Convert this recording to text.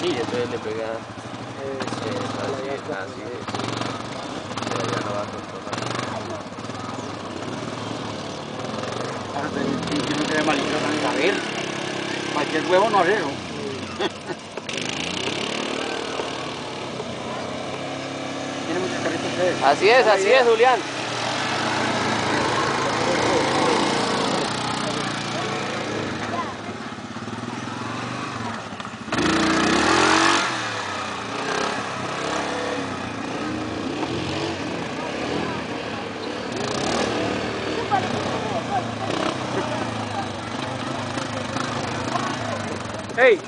y entonces le pega así de, pero ya no va a controlar. No tiene malito también a ver. Cualquier huevo no arreglo. Tiene muchos carritos ustedes. Así es, Julián. ¡Ey! ¿Eh?